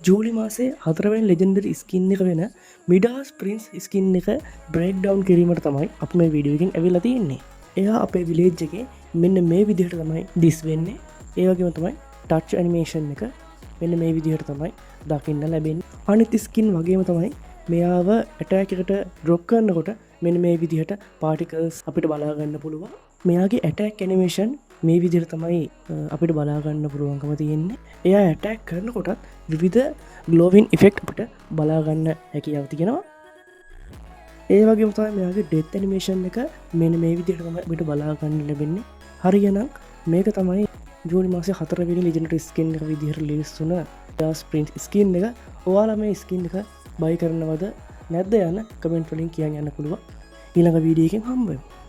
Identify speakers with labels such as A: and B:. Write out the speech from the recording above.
A: ජූලි මාසේ 4 වෙනි legendary skin එක වෙන මිඩාස් ප්‍රින්ස් ස්කින් එක බ්‍රේක් ඩවුන් කිරීමට තමයි අපි මේ වීඩියෝ එකෙන් ඇවිල්ලා තියෙන්නේ. එයා අපේ විලේජ් එකේ මෙන්න මේ විදිහට තමයි ඩිස් වෙන්නේ. ඒ වගේම තමයි ටච් ඇනිමේෂන් එක මෙන්න මේ විදිහට තමයි දකින්න ලැබෙන්නේ. අනිත් ස්කින් වගේම තමයි මෙයාව ඇටැක් එකට ඩ්‍රොප් කරනකොට මෙන්න මේ විදිහට පාටිකල්ස් අපිට බලා ගන්න පුළුවන්. මෙයාගේ ඇටැක් ඇනිමේෂන් මේ විදිහට තමයි අපිට බලා ගන්න පුළුවන්කම තියෙන්නේ. එයා ඇටැක් කරනකොටත් විවිධ ග්ලෝවින් ඉෆෙක්ට් අපිට බලා ගන්න හැකියාව තියෙනවා. ඒ වගේම තමයි මෙයාගේ ඩෙත් ඇනිමේෂන් එක මෙන්න මේ විදිහට තමයි අපිට බලා ගන්න ලැබෙන්නේ. හරියනම් මේක තමයි ජූනි මාසේ 4 වෙනි ලෙජෙන්ඩරි ස්කින් එක විදිහට රිලීස් වුණ ඩාස් ප්‍රින්ස් ස්කින් එක. ඔයාලා මේ ස්කින් එක බයි කරනවද නැද්ද යන කමෙන්ට් වලින් කියන්න යන්න පුළුවන්. ඊළඟ වීඩියෝ එකෙන් හම්බ වෙමු.